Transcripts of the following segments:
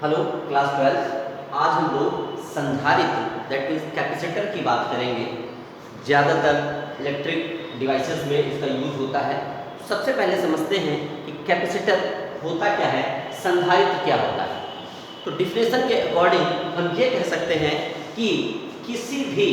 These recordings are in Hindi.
Hello class 12। आज हम लोग संधारित्र दैट मीन्स कैपेसिटर की बात करेंगे। ज़्यादातर इलेक्ट्रिक डिवाइसेस में इसका यूज होता है। सबसे पहले समझते हैं कि कैपेसिटर होता क्या है, संधारित्र क्या होता है। तो डिफिनेशन के अकॉर्डिंग हम ये कह सकते हैं कि किसी भी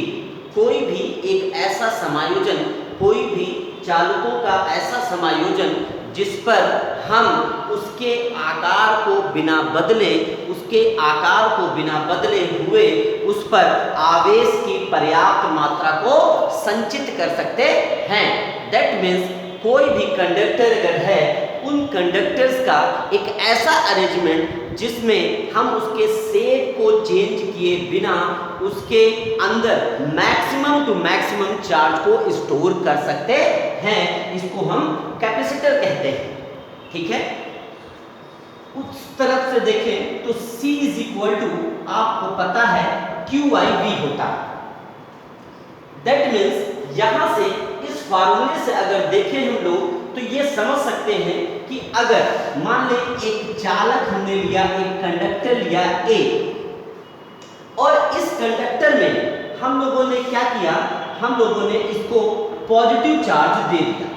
कोई भी एक ऐसा समायोजन, कोई भी चालकों का ऐसा समायोजन जिस पर हम उसके आकार को बिना बदले, उसके आकार को बिना बदले हुए उस पर आवेश की पर्याप्त मात्रा को संचित कर सकते हैं। दैट मीन्स कोई भी कंडक्टर अगर है, उन कंडक्टर्स का एक ऐसा अरेंजमेंट जिसमें हम उसके शेप को चेंज किए बिना उसके अंदर मैक्सिमम टू मैक्सिमम चार्ज को स्टोर कर सकते हैं, इसको हम कैपेसिटर कहते हैं। ठीक है, उस तरफ से देखें तो C इज इक्वल टू आपको पता है QIV होता है। दैट मीन्स यहां से इस फार्मूले से अगर देखें हम लोग तो ये समझ सकते हैं कि अगर मान ले एक चालक हमने लिया, एक कंडक्टर लिया A, और इस कंडक्टर में हम लोगों ने क्या किया, हम लोगों ने इसको पॉजिटिव चार्ज दे दिया।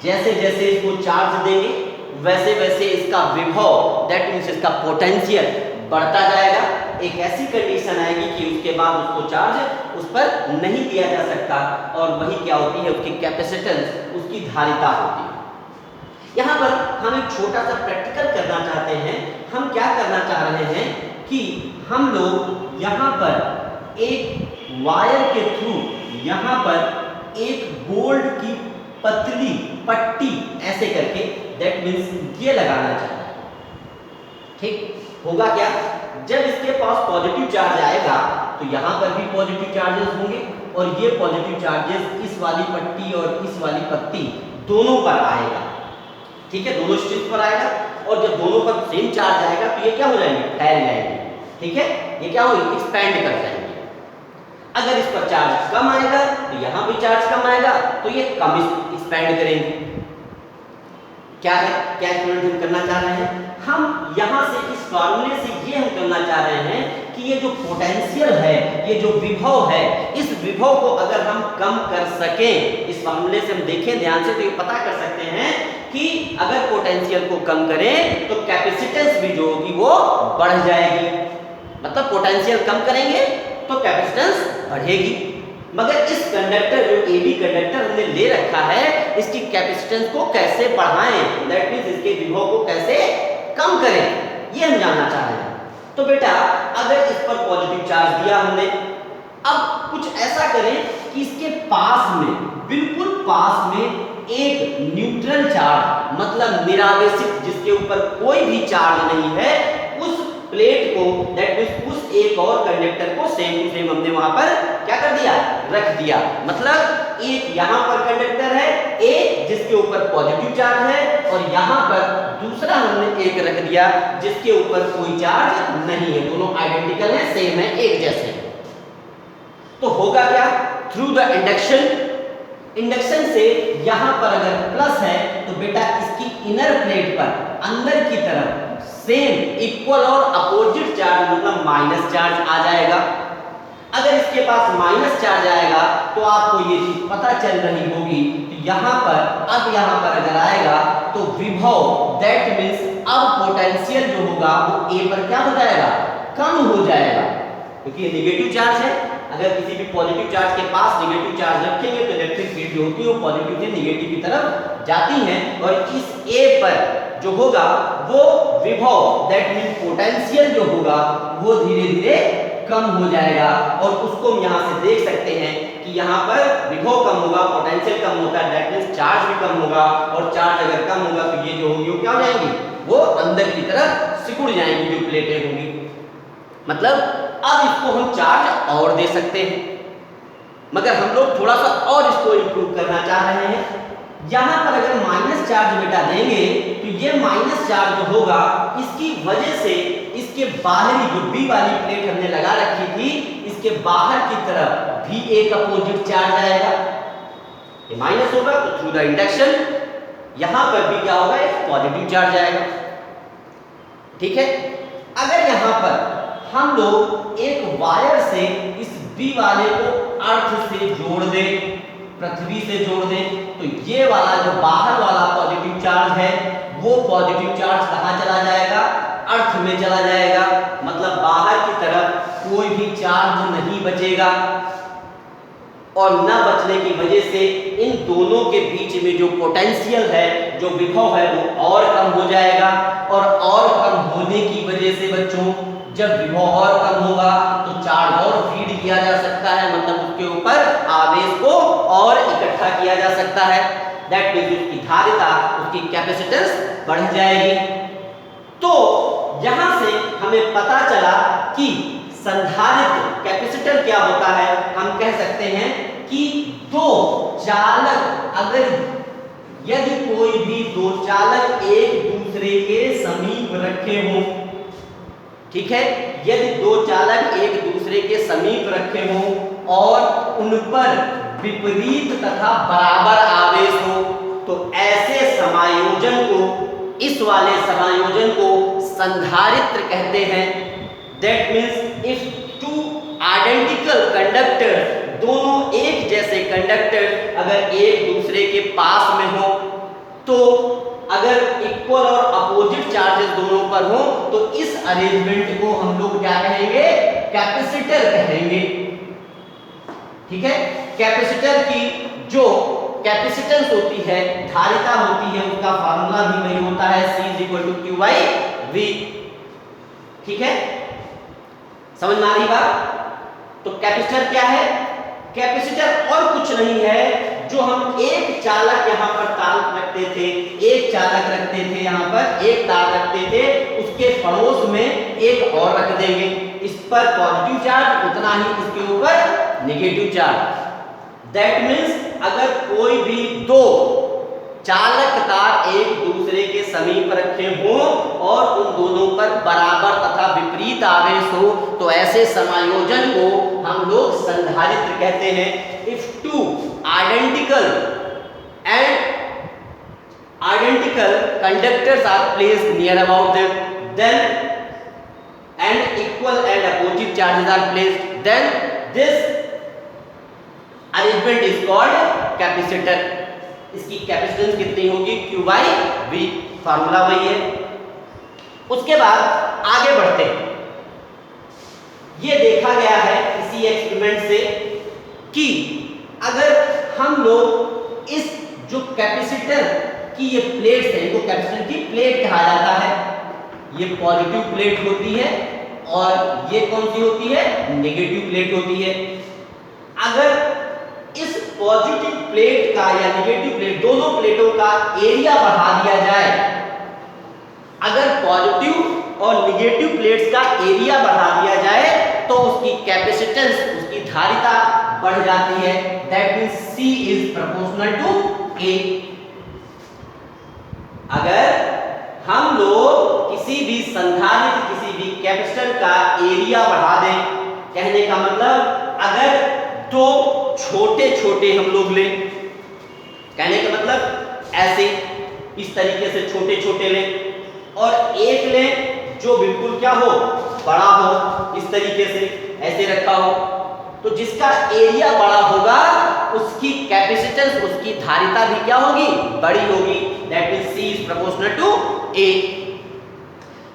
जैसे जैसे इसको चार्ज देंगे वैसे वैसे इसका विभव दैट मीन्स इसका पोटेंशियल बढ़ता जाएगा। एक ऐसी कंडीशन आएगी कि उसके बाद उसको चार्ज उस पर नहीं दिया जा सकता, और वही क्या होती है, उसकी कैपेसिटेंस, उसकी धारिता होती है। यहाँ पर हम एक छोटा सा प्रैक्टिकल करना चाहते हैं। हम क्या करना चाह रहे हैं कि हम लोग यहाँ पर एक वायर के थ्रू यहाँ पर एक गोल्ड की पतली पट्टी ऐसे करके दैट मीन्स ये लगाना चाहते हैं। ठीक होगा क्या, जब इसके पास पॉजिटिव चार्ज आएगा तो यहाँ पर भी पॉजिटिव चार्जेस होंगे, और ये पॉजिटिव चार्जेस इस वाली पट्टी और इस वाली पट्टी दोनों पर आएगा। ठीक है, दोनों स्ट्रिप पर आएगा, और जब दोनों पर सेम चार्ज आएगा तो ये क्या हो जाएंगे, फैल जाएंगे। ठीक है, ये क्या होगी, एक्सपैंड कर जाएंगे। अगर इस पर चार्ज कम आएगा तो यहाँ भी चार्ज कम आएगा, तो ये कम एक्सपैंड करेंगे। क्या है, क्या स्टूडेंट हम करना चाह रहे हैं, हम यहाँ से इस फार्मूले से ये हम करना चाह रहे हैं कि ये जो पोटेंशियल है, ये जो विभव है, इस विभव को अगर हम कम कर सकें, इस फार्मूले से हम देखें ध्यान से तो ये पता कर सकते हैं कि अगर पोटेंशियल को कम करें तो कैपेसिटेंस भी जो होगी वो बढ़ जाएगी। मतलब पोटेंशियल कम करेंगे तो कैपेसिटेंस बढ़ेगी। मगर इस कंडक्टर जो AB कंडक्टर हमने ले रखा है, इसकी कैपेसिटेंस को कैसे बढ़ाएं, दैट मींस इसके विभव को कैसे कम करें, ये हम जानना चाह रहे हैं। तो बेटा अगर इस पर पॉजिटिव चार्ज दिया हमने, अब कुछ ऐसा करें कि इसके पास में, बिल्कुल पास में एक न्यूट्रल चार्ज, मतलब निरावेशित, जिसके ऊपर कोई भी चार्ज नहीं है, उस प्लेट को दैट मींस उस एक और कंडक्टर को सेम टू सेम हमने वहां पर क्या कर दिया, रख दिया। मतलब एक यहां पर कंडक्टर है A जिसके ऊपर पॉजिटिव चार्ज है, और यहां पर दूसरा हमने एक रख दिया जिसके ऊपर कोई चार्ज नहीं है। दोनों आइडेंटिकल है, सेम है, एक जैसे हैं। तो होगा क्या, थ्रू द इंडक्शन से यहां पर अगर प्लस है तो बेटा इसकी इनर प्लेट पर अंदर की तरफ सेम इक्वल और अपोजिट चार्ज मतलब माइनस चार्ज आ जाएगा। अगर इसके पास माइनस चार्ज आएगा तो आपको ये चीज पता चल रही होगी, तो यहाँ पर अब यहाँ पर अगर आएगा तो विभव दैट मीन्स अब पोटेंशियल जो होगा वो A पर क्या हो जाएगा, कम हो जाएगा, क्योंकि ये नेगेटिव चार्ज है। अगर किसी भी पॉजिटिव चार्ज के पास नेगेटिव चार्ज रखेंगे तो इलेक्ट्रिक फील्ड जो होती है वो पॉजिटिव से नेगेटिव की तरफ जाती है, और इस A पर जो होगा वो विभव दैट मीन पोटेंशियल जो होगा वो धीरे धीरे कम हो जाएगा। और उसको हम यहाँ से देख सकते हैं कि यहाँ पर विभव कम होगा, पोटेंशियल कम होता है, दैट मीन्स चार्ज भी कम होगा, और चार्ज अगर कम होगा तो ये जो होंगी वो क्या हो जाएंगी, वो अंदर की तरफ सिकुड़ जाएंगी जो प्लेटें होंगी। मतलब अब इसको हम चार्ज और दे सकते हैं, मगर हम लोग थोड़ा सा और इसको इंप्रूव करना चाह रहे हैं। यहाँ पर अगर माइनस चार्ज बेटा देंगे तो ये माइनस चार्ज जो होगा इसकी वजह से इसके बाहरी जो B वाली प्लेट हमने लगा रखी थी, इसके बाहर की तरफ भी एक अपोजिट चार्ज आएगा। ये माइनस होगा तो थ्रू द इंडक्शन यहाँ पर भी क्या होगा, एक पॉजिटिव चार्ज आएगा। ठीक है, अगर यहाँ पर हम लोग एक वायर से इस बी वाले को अर्थ से जोड़ दें, पृथ्वी से जोड़ दें, तो ये वाला जो बाहर वाला पॉजिटिव चार्ज है वो पॉजिटिव चार्ज कहाँ चला जाएगा? अर्थ में चला जाएगा। मतलब बाहर की तरफ कोई भी चार्ज नहीं बचेगा, और न बचने की वजह से इन दोनों के बीच में जो पोटेंशियल है, जो विभव है, वो और कम हो जाएगा। और कम होने की वजह से बच्चों, जब विभव और कम होगा तो चार्ज और फीड किया जा सकता है, मतलब उसके ऊपर आवेश को और इकट्ठा किया जा सकता है। दैट मीन्स उसकी धारिता, उसकी कैपेसिटेंस बढ़ जाएगी। तो यहां से हमें पता चला कि संधारित्र कैपेसिटर क्या होता है। हम कह सकते हैं कि दो चालक, अगर यदि कोई भी दो चालक एक दूसरे के समीप रखे हों, ठीक है, यदि दो चालक एक दूसरे के समीप रखे हों और उन पर विपरीत तथा बराबर आवेश हो, तो ऐसे समायोजन को, इस वाले समायोजन को संधारित्र कहते हैं। That means if two identical conductor, दोनों एक जैसे कंडक्टर अगर एक दूसरे के पास में हो, तो अगर इक्वल और अपोजिट चार्जेस दोनों पर हो, तो इस अरेंजमेंट को हम लोग क्या कहेंगे? कैपेसिटर कहेंगे। ठीक है, कैपेसिटर की जो कैपेसिटेंस होती है, धारिता होती है, उसका फार्मूला भी वही होता है, C=Q/V। ठीक है, समझ में आ रही बात? तो कैपेसिटर क्या है? कैपेसिटर और कुछ नहीं है, जो हम एक चालक यहाँ पर तार रखते थे, एक चालक रखते थे, यहाँ पर एक तार रखते थे, उसके पड़ोस में एक और रख देंगे, इस पर पॉजिटिव चार्ज, उतना ही इसके ऊपर नेगेटिव चार्ज। दैट मीन्स अगर कोई भी दो चालक तार एक दूसरे के समीप रखे हों और उन दोनों पर बराबर तथा विपरीत आवेश हो, तो ऐसे समायोजन को हम लोग संधारित्र कहते हैं। If two identical conductors are placed near about them, then and equal and opposite charges are placed, then this arrangement is called capacitor। इसकी कैपेसिटेंस कितनी होगी? Q/V, फार्मूला वही है। उसके बाद आगे बढ़ते हैं। ये देखा गया है इसी एक्सपेरिमेंट से कि अगर हम लोग इस जो कैपेसिटर की ये प्लेट्स है, इनको कैपेसिटर की प्लेट कहा जाता है। ये पॉजिटिव प्लेट होती है और ये कौन सी होती है? नेगेटिव प्लेट होती है। अगर इस पॉजिटिव प्लेट का या नेगेटिव प्लेट, दोनों प्लेटों का एरिया बढ़ा दिया जाए, अगर पॉजिटिव और नेगेटिव प्लेट्स का एरिया बढ़ा दिया जाए तो उसकी कैपेसिटेंस, उसकी धारिता बढ़ जाती है। That means C is proportional to A। अगर हम लोग किसी भी संधारित्र, किसी भी कैपेसिटर का एरिया बढ़ा दें, कहने का मतलब अगर दो छोटे छोटे हम लोग लें, कहने का मतलब ऐसे इस तरीके से छोटे छोटे लें, और एक लें जो बिल्कुल क्या हो? बड़ा हो, इस तरीके से ऐसे रखा हो, तो जिसका एरिया बड़ा होगा उसकी कैपेसिटेंस, उसकी धारिता भी क्या होगी? बड़ी होगी। That means C is proportional to A।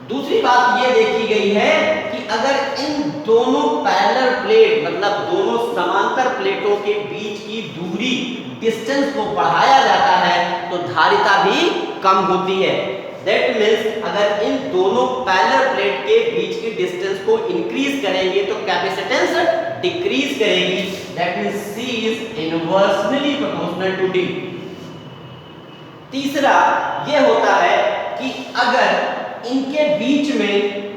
दूसरी बात ये देखी गई है कि अगर इन दोनों पैरेलल प्लेट, मतलब दोनों समांतर प्लेटों के बीच की दूरी, डिस्टेंस को बढ़ाया जाता है तो धारिता भी कम होती है। दैट मीन्स अगर इन दोनों पैरेलल प्लेट के बीच की डिस्टेंस को इंक्रीज करेंगे तो कैपेसिटेंस डिक्रीज करेगी। That means C is inversely proportional to D। तीसरा ये होता है कि अगर इनके बीच में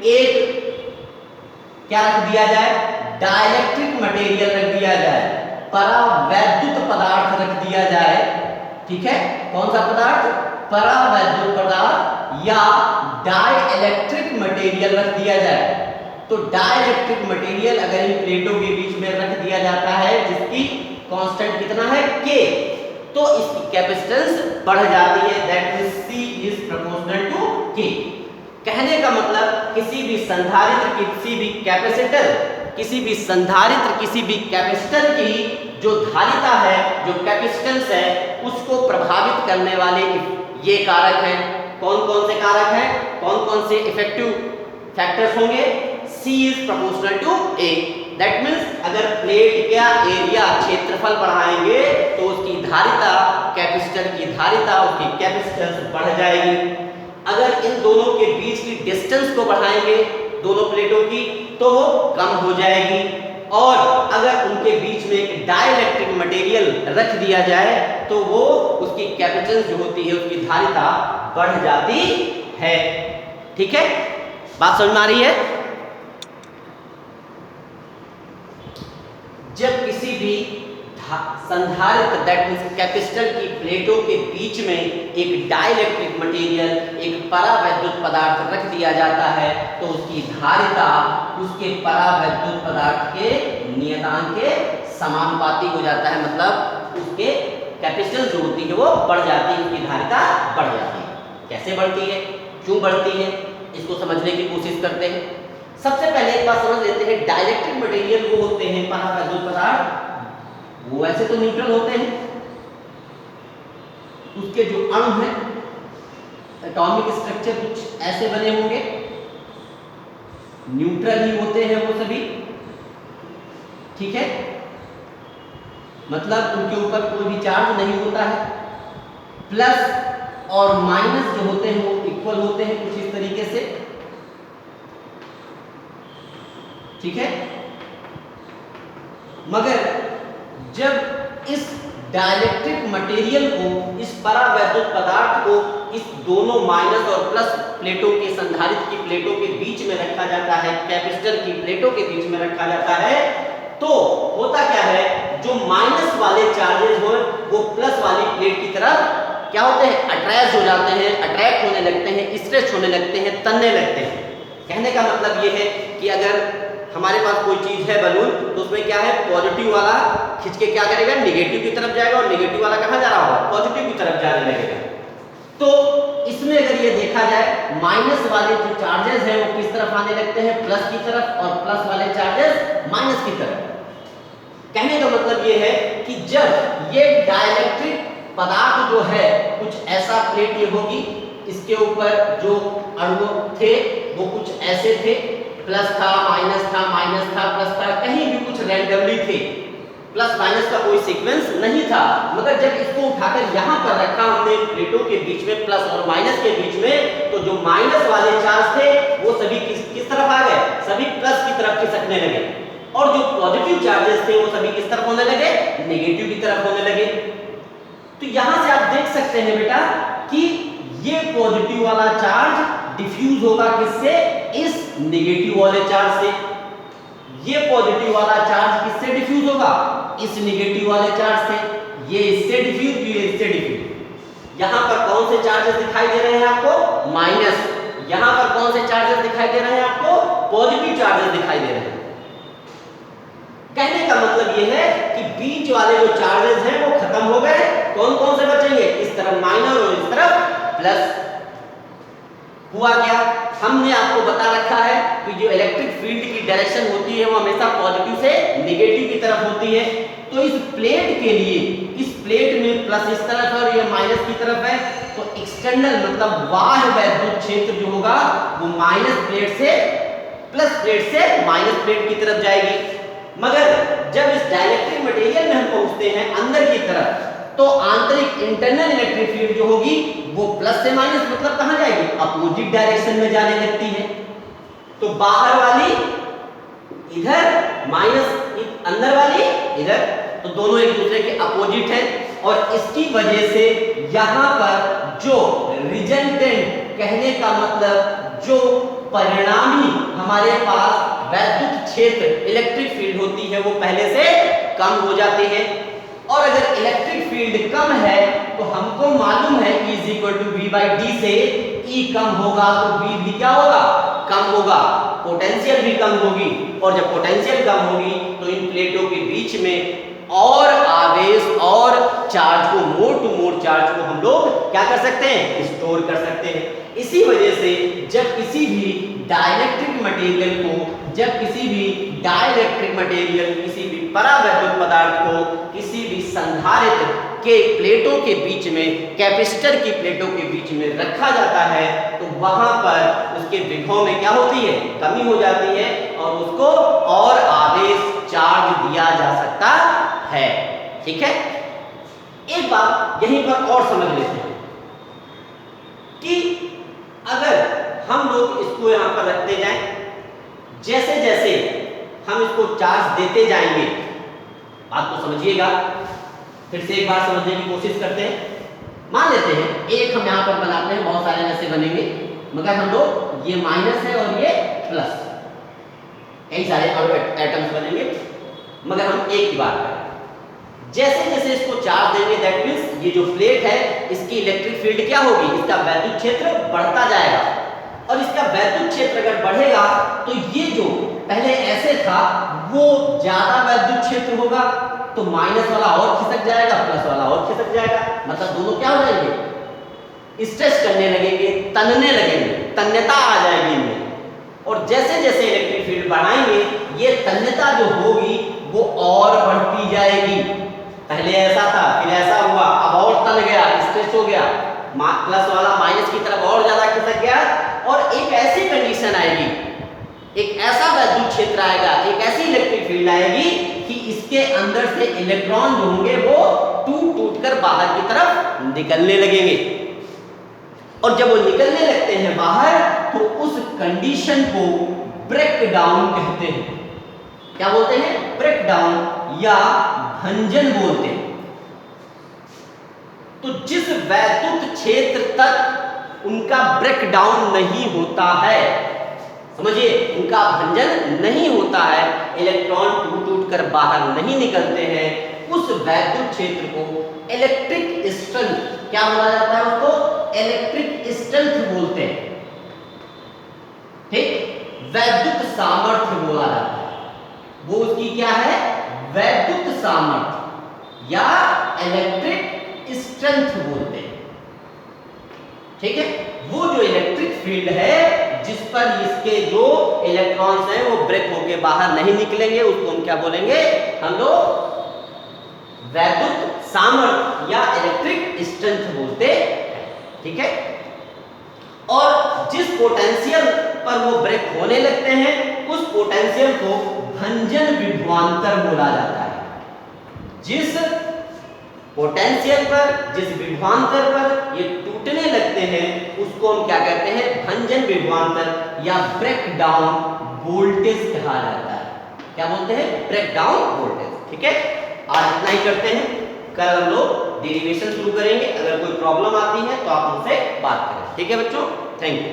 एक क्या रख दिया जाए? डाइलेक्ट्रिक मटेरियल रख दिया जाए, परावैद्युत पदार्थ रख दिया जाए। ठीक है, कौन सा पदार्थ? परावैद्युत पदार्थ या डाइलेक्ट्रिक मटेरियल रख दिया जाए। तो डाइलेक्ट्रिक मटेरियल अगर इन प्लेटों के बीच में रख दिया जाता है, जिसकी कांस्टेंट कितना है? K, तो इसकी कैपेसिटेंस बढ़ जाती है। That means C is proportional to K। कहने का मतलब किसी भी संधारित्र, किसी भी कैपेसिटर, किसी भी संधारित्र, किसी भी कैपेसिटर की जो धारिता है, जो कैपेसिटेंस है, उसको प्रभावित करने वाले ये कारक हैं। कौन कौन से कारक हैं, कौन कौन से इफेक्टिव फैक्टर्स होंगे? C is proportional to A। That means अगर प्लेट का एरिया, क्षेत्रफल बढ़ाएंगे तो उसकी धारिता, कैपेसिटर की धारिता, उसकी कैपेसिटेंस बढ़ जाएगी। अगर इन दोनों के बीच की डिस्टेंस को बढ़ाएंगे, दोनों प्लेटों की, तो वो कम हो जाएगी। और अगर उनके बीच में एक डाइलेक्ट्रिक मटेरियल रख दिया जाए तो वो उसकी कैपेसिटेंस जो होती है, उसकी धारिता बढ़ जाती है। ठीक है, बात समझ में आ रही है? जब किसी भी संधारित्र, दैट मीन्स कैपेसिटर की प्लेटों के बीच में एक डाइलेक्ट्रिक मटेरियल, एक परावैद्युत पदार्थ रख दिया जाता है तो उसकी धारिता उसके परावैद्युत पदार्थ के नियतांक के समानुपाती हो जाता है। मतलब उसके कैपेसिटेंस जो होती है वो बढ़ जाती है, उसकी धारिता बढ़ जाती है। कैसे बढ़ती है, क्यों बढ़ती है, इसको समझने की कोशिश करते हैं। सबसे पहले एक बात समझ लेते हैं, डाइलेक्ट्रिक मटेरियल वो होते हैं परावैद्युत पदार्थ, वो ऐसे तो न्यूट्रल होते हैं, उसके जो अणु हैं, एटॉमिक स्ट्रक्चर कुछ ऐसे बने होंगे, न्यूट्रल ही होते हैं वो सभी। ठीक है, मतलब उनके ऊपर कोई भी चार्ज नहीं होता है। प्लस और माइनस जो होते हैं वो इक्वल होते हैं कुछ इस तरीके से। ठीक है, मगर जब इस डाइलेक्ट्रिक मटेरियल को, इस परावैद्युत पदार्थ को इस दोनों माइनस और प्लस प्लेटों के, संधारित्र की प्लेटों के बीच में रखा जाता है, कैपेसिटर की प्लेटों के बीच में रखा जाता है, तो होता क्या है, जो माइनस वाले चार्जेस हो वो प्लस वाली प्लेट की तरफ क्या होते हैं, अट्रैक्ट हो जाते हैं, अट्रैक्ट होने लगते हैं, स्ट्रेच होने लगते हैं, तनने लगते हैं। कहने का मतलब ये है कि अगर हमारे पास कोई चीज है बलून, तो उसमें क्या है, पॉजिटिव वाला खिंच के क्या करेगा, नेगेटिव की तरफ जाएगा, और नेगेटिव वाला कहां जा रहा होगा, पॉजिटिव की तरफ जाने लगेगा। तो इसमें अगर ये देखा जाए, माइनस वाले जो चार्जेस हैं वो किस तरफ आने लगते हैं, प्लस की तरफ, और प्लस वाले चार्जेस माइनस की तरफ। कहने का मतलब ये है कि जब ये डाइलेक्ट्रिक पदार्थ जो है, कुछ ऐसा प्लेट ये होगी, इसके ऊपर जो अणु थे वो कुछ ऐसे थे, प्लस था, माइनस था, माइनस था, प्लस था, कहीं भी कुछ रैंडमली थे, प्लस माइनस का कोई सीक्वेंस नहीं था। मगर जब इसको उठाकर यहाँ पर रखा हमने प्लेटों के बीच में, प्लस और माइनस के बीच में, तो जो माइनस वाले चार्ज थे वो सभी किस तरफ आ गए, सभी प्लस की तरफ खिसकने लगे, और जो पॉजिटिव चार्जेस थे वो सभी किस तरफ होने लगे, नेगेटिव की तरफ होने लगे। तो यहां से आप देख सकते हैं बेटा कि ये पॉजिटिव वाला चार्ज डिफ्यूज होगा किससे, इस नेगेटिव वाले चार्ज से। ये पॉजिटिव वाला चार्ज किससे डिफ्यूज होगा, इस नेगेटिव वाले चार्ज से। ये इससे डिफ्यूज, ये इससे डिफ्यूज। यहां पर कौन से चार्जेस दिखाई दे रहे हैं आपको, माइनस। यहां पर कौन से चार्जेस दिखाई दे रहे हैं आपको, पॉजिटिव चार्जेस दिखाई दे रहे हैं। कहने का मतलब ये है कि बीच वाले जो चार्जेस हैं वो खत्म हो गए, कौन कौन से बचेंगे, इस तरफ माइनस और इस तरफ प्लस। हुआ क्या, हमने आपको बता रखा है कि जो इलेक्ट्रिक फील्ड की डायरेक्शन होती है वो हमेशा पॉजिटिव से नेगेटिव की तरफ होती है। तो इस प्लेट के लिए, इस प्लेट में प्लस इस तरफ है और ये माइनस की तरफ है, तो एक्सटर्नल मतलब बाह्य वैद्युत क्षेत्र जो होगा वो माइनस प्लेट से प्लस प्लेट से माइनस प्लेट की तरफ जाएगी। मगर जब इस डाइलेक्ट्रिक मटेरियल में हम पहुंचते हैं अंदर की तरफ, तो आंतरिक इंटरनल इलेक्ट्रिक फील्ड जो होगी वो प्लस से माइनस मतलब कहां जाएगी, अपोजिट डायरेक्शन में जाने लगती है। तो बाहर वाली इधर, माइनस अंदर वाली इधर, तो दोनों एक दूसरे के अपोजिट है। और इसकी वजह से यहां पर जो रिजल्टेंट, कहने का मतलब जो परिणामी हमारे पास वैद्युत क्षेत्र, इलेक्ट्रिक फील्ड होती है वो पहले से कम हो जाती है। और अगर इलेक्ट्रिक फील्ड कम है तो हमको मालूम है E = V/d से E कम होगा तो V भी क्या होगा, कम होगा, पोटेंशियल भी कम होगी। और जब पोटेंशियल कम होगी तो इन प्लेटों के बीच में और आवेश और चार्ज को, मोर टू मोर चार्ज को हम लोग क्या कर सकते हैं, स्टोर कर सकते हैं। इसी वजह से जब किसी भी डाइलेक्ट्रिक मटेरियल किसी भी परावैद्युत पदार्थ को किसी भी संधारित्र के प्लेटों के बीच में, कैपेसिटर की प्लेटों के बीच में रखा जाता है तो वहां पर उसके विभव में क्या होती है, कमी हो जाती है और उसको और आवेश चार्ज दिया जा सकता है। ठीक है, एक बात यहीं पर और समझ लेते हैं कि अगर हम लोग इसको यहां पर रखते जाएं, जैसे जैसे हम इसको चार्ज देते जाएंगे, बात को समझिएगा, फिर से एक बार समझने की कोशिश करते हैं। मान लेते हैं एक हम यहां पर बनाते हैं, बहुत सारे ऐसे बनेंगे, मगर हम लोग ये माइनस है और ये प्लस, कई सारे एटम्स बनेंगे, मगर हम एक की बात करें। जैसे जैसे इसको चार्ज देंगे, दैट मींस ये जो प्लेट है इसकी इलेक्ट्रिक फील्ड क्या होगी, इसका वैद्युत क्षेत्र बढ़ता जाएगा। और इसका वैद्युत क्षेत्र अगर बढ़ेगा तो ये जो पहले ऐसे था वो ज्यादा वैद्युत क्षेत्र होगा, तो माइनस वाला और खिसक जाएगा, प्लस वाला और खिसक जाएगा, मतलब दोनों क्या हो जाएंगे, स्ट्रेच करने लगेंगे, तनने लगेंगे, तन्यता आ जाएगी इनमें। और जैसे जैसे इलेक्ट्रिक फील्ड बढ़ाएंगे ये तन्यता जो होगी वो और बढ़ती जाएगी। पहले ऐसा था, फिर ऐसा हुआ, अब और तन गया, स्ट्रेच हो गया, प्लस वाला माइनस की तरफ और ज्यादा खिसक गया, और एक ऐसी कंडीशन आएगी, एक ऐसा वैद्युत क्षेत्र आएगा, एक ऐसी इलेक्ट्रिक फील्ड आएगी कि इसके अंदर से इलेक्ट्रॉन जो होंगे वो टूट कर बाहर की तरफ निकलने लगेंगे। और जब वो निकलने लगते हैं बाहर तो उस कंडीशन को ब्रेक डाउन कहते हैं। क्या बोलते हैं, ब्रेक डाउन या भंजन बोलते हैं। तो जिस वैद्युत क्षेत्र तक उनका ब्रेक डाउन नहीं होता है, समझिए, उनका भंजन नहीं होता है, इलेक्ट्रॉन टूट कर बाहर नहीं निकलते हैं, उस वैद्युत क्षेत्र को इलेक्ट्रिक स्ट्रेंथ, क्या बोला जाता है उसको, इलेक्ट्रिक स्ट्रेंथ बोलते हैं। ठीक, वैद्युत सामर्थ्य बोला जाता है, वो उसकी क्या है, वैद्युत सामर्थ्य या इलेक्ट्रिक स्ट्रेंथ बोलते हैं। ठीक है, वो जो इलेक्ट्रिक फील्ड है जिस पर इसके जो इलेक्ट्रॉन्स हैं वो ब्रेक होके बाहर नहीं निकलेंगे, उसको हम क्या बोलेंगे, हम लोग वैद्युत सामर्थ्य या इलेक्ट्रिक स्ट्रेंथ बोलते हैं। ठीक है, और जिस पोटेंशियल पर वो ब्रेक होने लगते हैं उस पोटेंशियल को भंजन विभवांतर बोला जाता है। जिस पोटेंशियल पर, जिस विभवांतर पर ये टूटने लगते हैं उसको हम क्या कहते हैं, भंजन विभवांतर या ब्रेक डाउन वोल्टेज कहा जाता है। क्या बोलते हैं, ब्रेक डाउन वोल्टेज। ठीक है, आज इतना ही करते हैं, कल हम लोग डेरिवेशन शुरू करेंगे। अगर कोई प्रॉब्लम आती है तो आप उनसे बात करें। ठीक है बच्चों, थैंक यू।